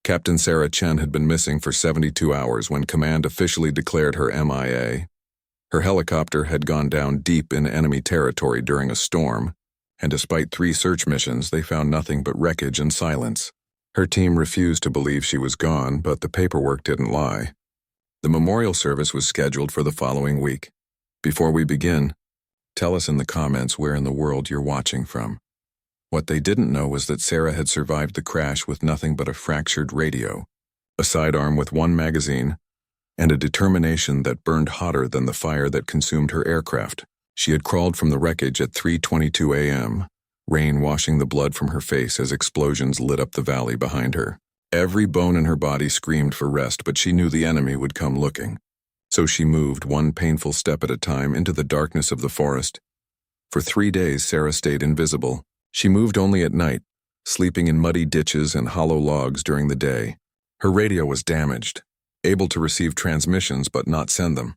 Captain Sarah Chen had been missing for 72 hours when command officially declared her MIA. Her helicopter had gone down deep in enemy territory during a storm, and despite 3 search missions, they found nothing but wreckage and silence. Her team refused to believe she was gone, but the paperwork didn't lie. The memorial service was scheduled for the following week. Before we begin, tell us in the comments where in the world you're watching from. What they didn't know was that Sarah had survived the crash with nothing but a fractured radio, a sidearm with 1 magazine, and a determination that burned hotter than the fire that consumed her aircraft. She had crawled from the wreckage at 3:22 a.m., rain washing the blood from her face as explosions lit up the valley behind her. Every bone in her body screamed for rest, but she knew the enemy would come looking. So she moved one painful step at a time into the darkness of the forest. For 3 days, Sarah stayed invisible. She moved only at night, sleeping in muddy ditches and hollow logs during the day. Her radio was damaged, able to receive transmissions but not send them.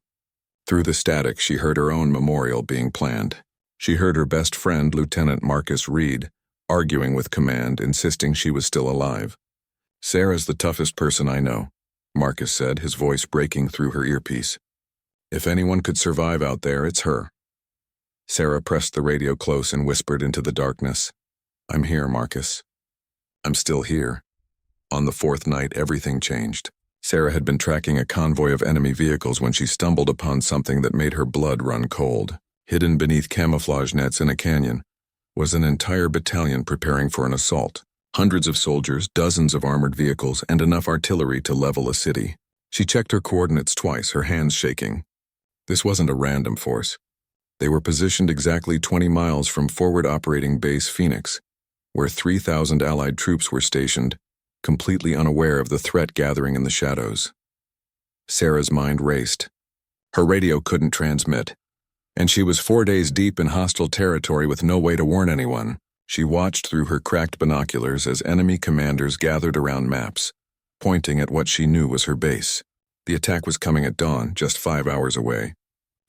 Through the static, she heard her own memorial being planned. She heard her best friend, Lieutenant Marcus Reed, arguing with command, insisting she was still alive. "Sarah's the toughest person I know," Marcus said, his voice breaking through her earpiece. "If anyone could survive out there, it's her." Sarah pressed the radio close and whispered into the darkness, "I'm here, Marcus. I'm still here." On the 4th night, everything changed. Sarah had been tracking a convoy of enemy vehicles when she stumbled upon something that made her blood run cold. Hidden beneath camouflage nets in a canyon was an entire battalion preparing for an assault. Hundreds of soldiers, dozens of armored vehicles, and enough artillery to level a city. She checked her coordinates twice, her hands shaking. This wasn't a random force. They were positioned exactly 20 miles from forward operating base Phoenix, where 3,000 Allied troops were stationed, completely unaware of the threat gathering in the shadows. Sarah's mind raced. Her radio couldn't transmit, and she was 4 days deep in hostile territory with no way to warn anyone. She watched through her cracked binoculars as enemy commanders gathered around maps, pointing at what she knew was her base. The attack was coming at dawn, just 5 hours away.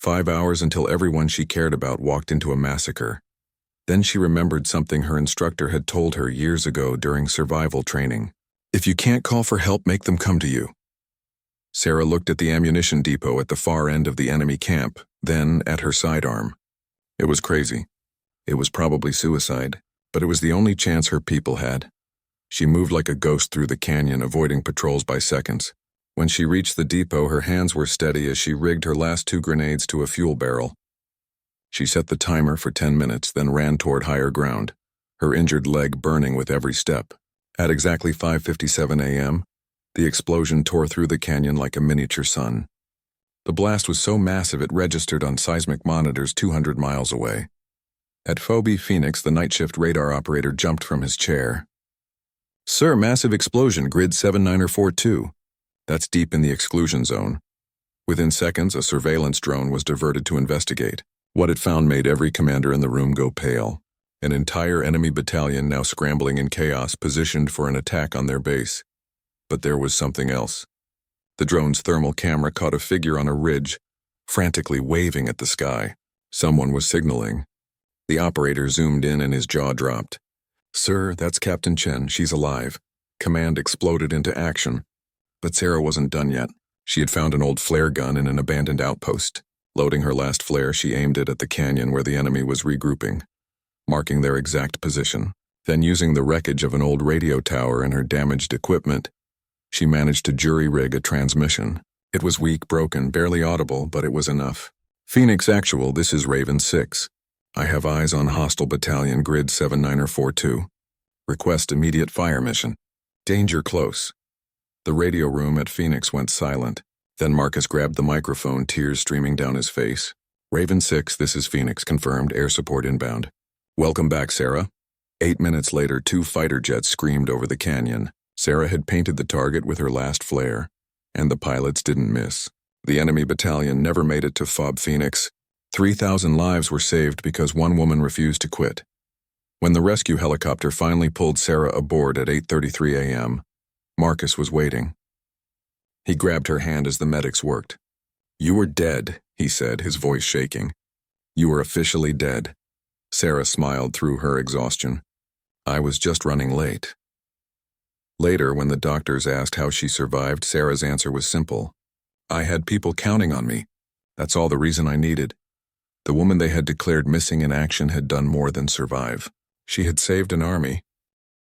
5 hours until everyone she cared about walked into a massacre. Then she remembered something her instructor had told her years ago during survival training. "If you can't call for help, make them come to you." Sarah looked at the ammunition depot at the far end of the enemy camp, then at her sidearm. It was crazy. It was probably suicide, but it was the only chance her people had. She moved like a ghost through the canyon, avoiding patrols by seconds. When she reached the depot, her hands were steady as she rigged her last 2 grenades to a fuel barrel. She set the timer for 10 minutes, then ran toward higher ground, her injured leg burning with every step. At exactly 5:57 a.m., the explosion tore through the canyon like a miniature sun. The blast was so massive it registered on seismic monitors 200 miles away. At Phobie Phoenix, the night shift radar operator jumped from his chair. "Sir, massive explosion, grid 7942. That's deep in the exclusion zone." Within seconds, a surveillance drone was diverted to investigate. What it found made every commander in the room go pale. An entire enemy battalion now scrambling in chaos, positioned for an attack on their base. But there was something else. The drone's thermal camera caught a figure on a ridge, frantically waving at the sky. Someone was signaling. The operator zoomed in and his jaw dropped. "Sir, that's Captain Chen. She's alive." Command exploded into action. But Sarah wasn't done yet. She had found an old flare gun in an abandoned outpost. Loading her last flare, she aimed it at the canyon where the enemy was regrouping, marking their exact position. Then, using the wreckage of an old radio tower and her damaged equipment, she managed to jury-rig a transmission. It was weak, broken, barely audible, but it was enough. "Phoenix Actual, this is Raven 6. I have eyes on hostile battalion grid 7942. Request immediate fire mission. Danger close." The radio room at Phoenix went silent. Then Marcus grabbed the microphone, tears streaming down his face. "Raven 6, this is Phoenix, confirmed, air support inbound." "Welcome back, Sarah." 8 minutes later, 2 fighter jets screamed over the canyon. Sarah had painted the target with her last flare, and the pilots didn't miss. The enemy battalion never made it to FOB Phoenix. 3,000 lives were saved because one woman refused to quit. When the rescue helicopter finally pulled Sarah aboard at 8:33 a.m., Marcus was waiting. He grabbed her hand as the medics worked. "You were dead," he said, his voice shaking. "You were officially dead." Sarah smiled through her exhaustion. "I was just running late." Later, when the doctors asked how she survived, Sarah's answer was simple. I had people counting on me. That's all the reason I needed. The woman they had declared missing in action had done more than survive. She had saved an army,